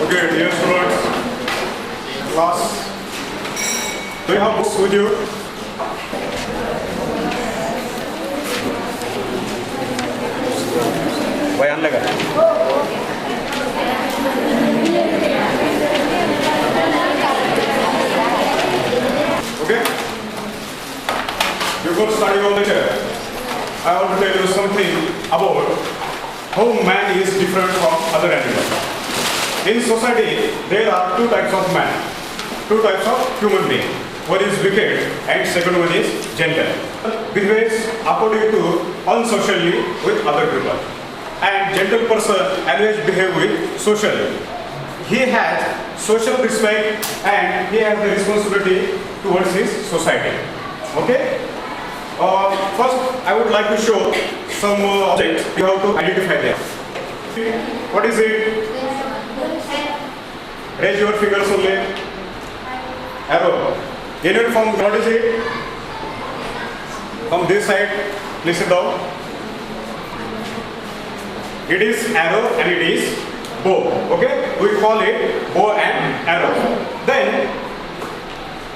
Okay, dear students, class, do you have books with you? Why unlike that? Okay? Before starting on the chair, I want to tell you something about how man is different from other animals. In society, there are two types of man, two types of human being. One is wicked and second one is gentle. Behaves according to unsocially with other people. And gentle person always behave with socially. He has social respect and he has the responsibility towards his society. Okay? First, I would like to show some objects. You have to identify them. What is it? Raise your fingers only. Arrow. In your form, what is it? From this side, please sit down. It is arrow and it is bow. Okay? We call it bow and arrow. Then,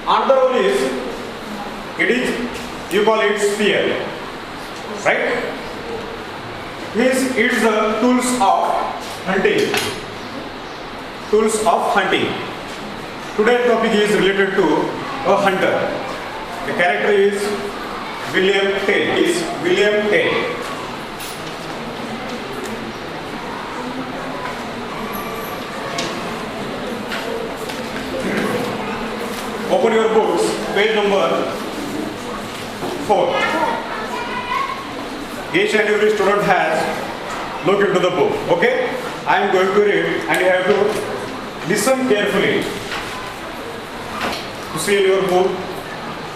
another one is, you call it spear. Right? It's the tools of hunting. Tools of hunting. Today's topic is related to a hunter. The character is William Tell. Open your books, page number 4. Each and every student has looked into the book. Okay? I am going to read and you have to listen carefully. To see in your book.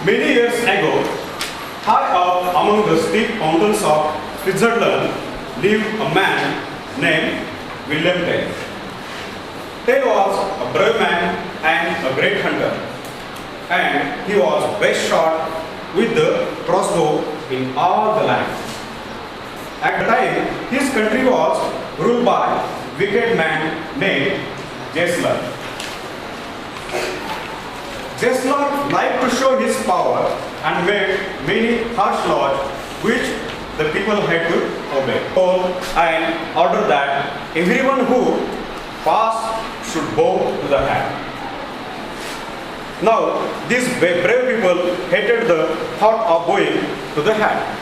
Many years ago, high up among the steep mountains of Switzerland lived a man named William Tell. Tell was a brave man and a great hunter. And he was best shot with the crossbow in all the land. At the time, his country was ruled by a wicked man named Jesler. Jesler liked to show his power and made many harsh laws which the people had to obey. And ordered that everyone who passed should bow to the hat. Now, these brave people hated the thought of bowing to the hat.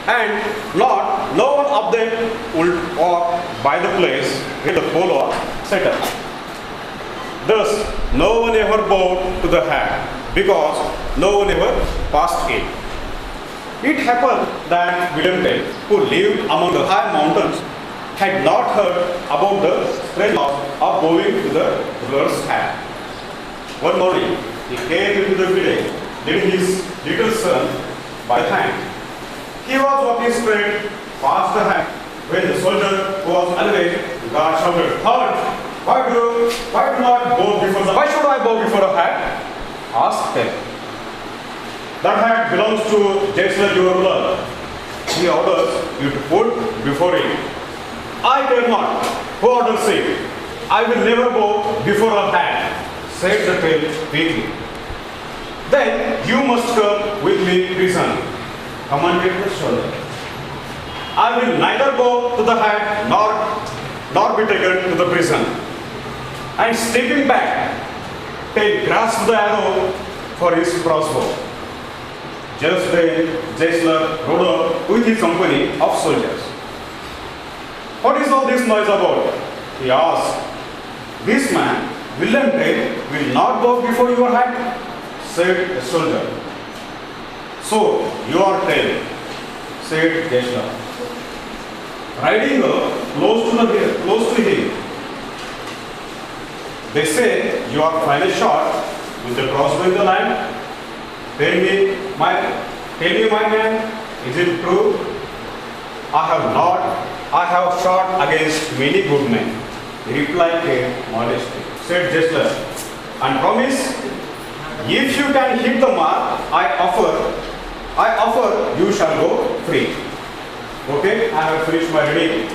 And no one of them would walk by the place where the pole was set up. Thus, no one ever bowed to the hat because no one ever passed it. It happened that William Tell, who lived among the high mountains, had not heard about the strange law of bowing to the ruler's hat. One morning, he came into the village, leading his little son by the hand. He was walking straight past the hat when the soldier who was always guard shouted, "Halt! Why should I bow before a hat?" Asked Tell. "That hat belongs to Jesler, your ruler. He orders you to put before him." "I dare not. Who orders it? I will never bow before a hat," said the Tell quickly. "Then you must come with me to prison," commanded the soldier. "I will neither go to the hat nor be taken to the prison." And stepping back, Tell grasped the arrow for his crossbow. Just then, Jesler rode up with his company of soldiers. "What is all this noise about?" he asked. "This man, William Tell, will not bow before your hat," said the soldier. "So, you are Tell," said Jesler. Riding up close to him, "They say you are finest shot with the crossbow in the land. Tell me, my man, is it true?" I have shot against many good men," replied Tell modestly. Said Jesler, "And promise, if you can hit the mark I offer you shall go free." Okay, I have finished my reading.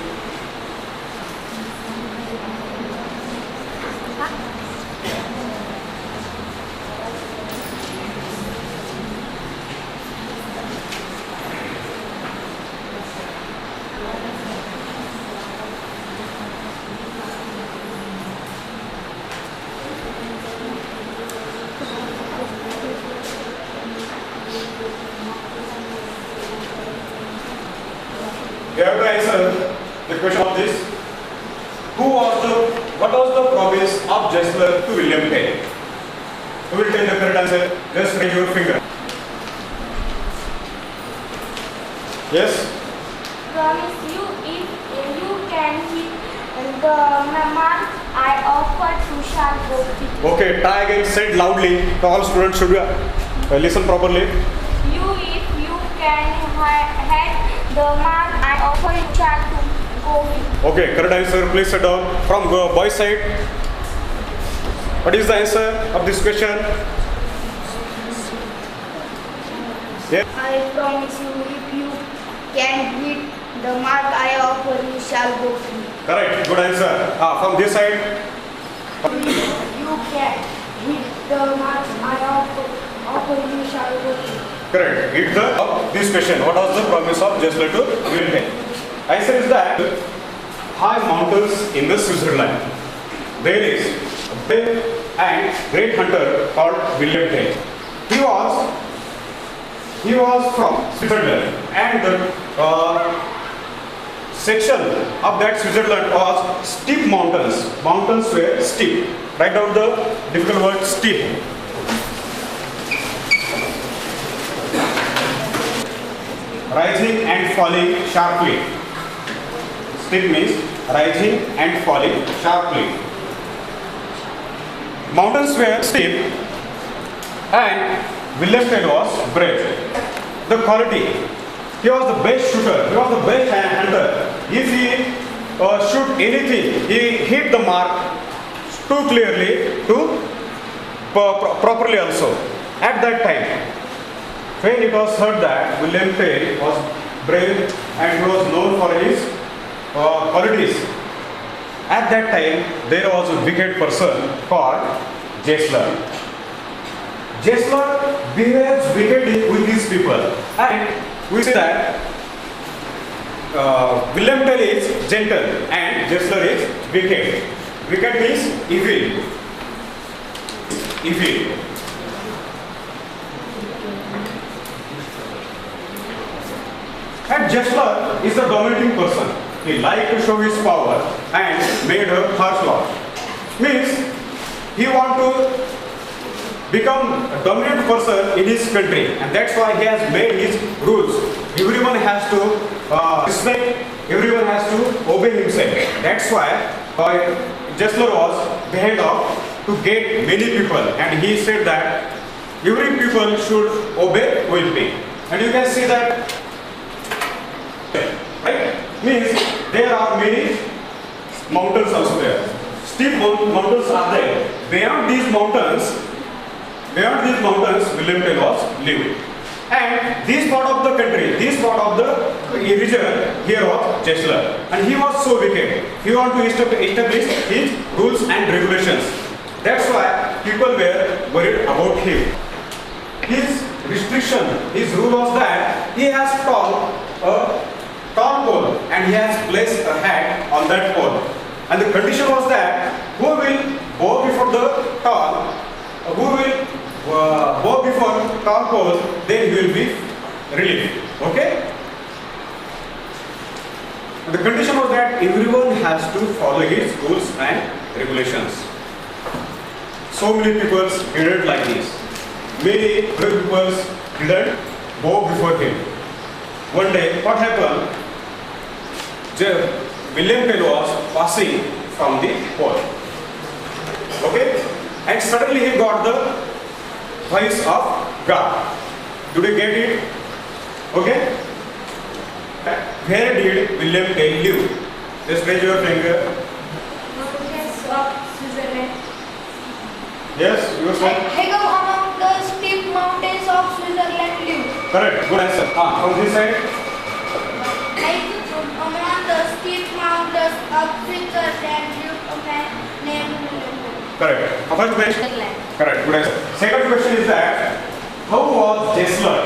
What was the promise of Gessler to William Tell? Who will tell the correct answer? Just raise your finger. Yes? Promise you if you can hit the mark I offered, you shall go with. Okay, try again. Say it loudly. All students should listen properly. If you can hit the mark I offer, you shall go with. Okay, correct answer. Please sit down. From boys' side, what is the answer of this question? Yeah. I promise you if you can hit the mark I offer, you shall go free. Correct. Good answer. From this side. You can hit the mark I offer, you shall go free. Correct. Hit this question. What was the promise of Gessler to William Tell? Answer is that high mountains in the Switzerland. There is a big and great hunter called William Tell. He was from Switzerland, and the section of that Switzerland was steep mountains. Mountains were steep. Write down the difficult word steep. Rising and falling sharply. Steep means rising and falling sharply. Mountains were steep, and William Tell was brave. The quality. He was the best shooter. He was the best hunter. If he shoot anything, he hit the mark too clearly, too properly also. At that time, when it was heard that William Tell was brave and he was known for his qualities, at that time there was a wicked person called Gessler. Gessler behaves wickedly with these people, and we say that William Tell is gentle and Gessler is wicked. Wicked means evil. Evil. And Gessler is a dominating person. He liked to show his power and made a harsh law. Means he want to become a dominant person in his country, and that's why he has made his rules. Everyone has to respect, everyone has to obey himself. That's why Gessler was behind of to get many people, and he said that every people should obey William. And you can see that, right? Means there are many mountains also there. Steep mountains are there. Beyond these mountains, William Tell was living. And this part of the country, this part of the region, here was Gessler. And he was so wicked. He wanted to establish his rules and regulations. That's why people were worried about him. His restriction, his rule was that he has tall pole, and he has placed a hat on that pole. And the condition was that who will bow before the tall, bow before tall pole, then he will be relieved. Okay? The condition was that everyone has to follow his rules and regulations. So many people did like this. Many people didn't bow before him. One day, what happened? William Tell was passing from the pole. Okay? And suddenly he got the voice of God. Did you get it? Okay? Where did William Tell live? Just raise your finger. Mountains of Switzerland. Yes, you said. Hego among the steep mountains of Switzerland live. Correct. Good answer. From this side. Among the steep mountains of Switzerland lived a man named William. Correct. First question. Correct. Good answer. Second question is that how was Gessler?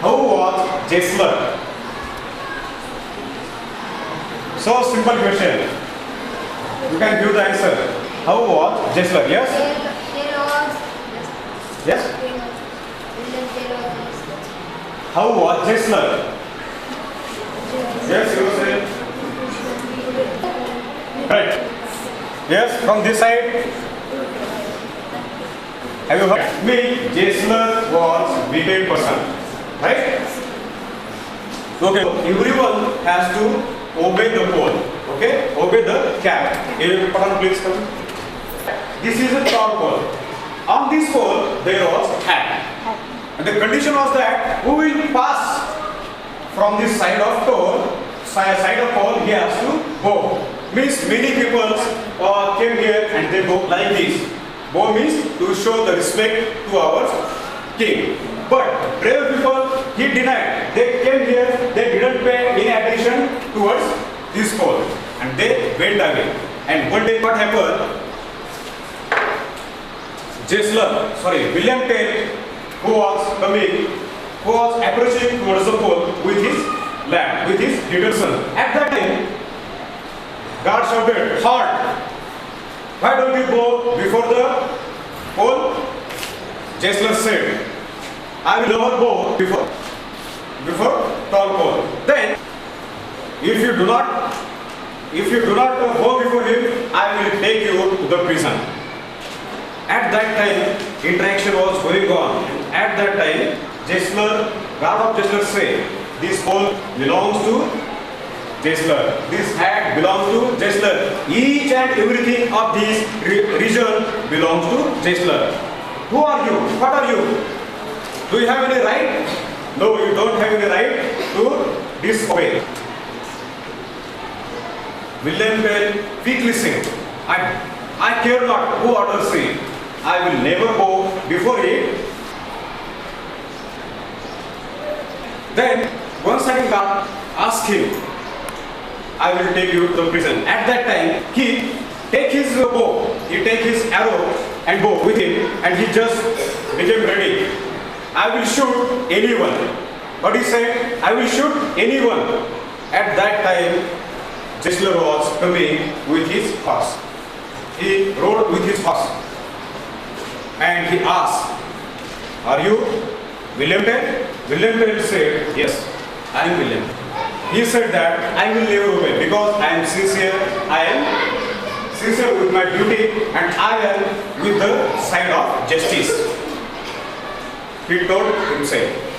How was Gessler? So simple question. You can give the answer. How was Gessler? Yes? Yes? How was Gessler? Yes, you say. Right. Yes, from this side. Have you heard? Me, Jesler was wicked person. Right? Okay, everyone has to obey the pole. Okay? Obey the cap. Pardon, please come. This is a tall pole. On this pole, there was hat. And the condition was that who will pass from this side of pole, he has to bow. Means many people came here and they go like this. Bow means to show the respect to our king. But brave people, he denied. They came here, they didn't pay any attention towards this pole. And they went away. And one day what happened? William Tell, who was approaching towards the pole with his lad, with his little son. At that time, God shouted, "Halt! Why don't you go before the pole?" Jesler said, "I will never go before tall pole." Then, if you do not go before him, I will take you to the prison. At that time, interaction was going on. At that time, God of Jesler said, "This pole belongs to Jesler. This hat belongs to Jesler. Each and everything of this region belongs to Jesler. Who are you? What are you? Do you have any right? No, you don't have any right to disobey." William Tell quickly said, I care not who orders me. I will never go before it. Then once again God asked him, "I will take you to the prison." At that time, he take his bow, he take his arrow and bow with him, and he just became ready. "I will shoot anyone." But he said, "I will shoot anyone." At that time, Jesler was coming with his horse. He rode with his horse. And he asked, "Are you William Tell?" William Tell said, "Yes, I am William." He said that, "I will never obey because I am sincere. I am sincere with my duty and I am with the side of justice." He told himself.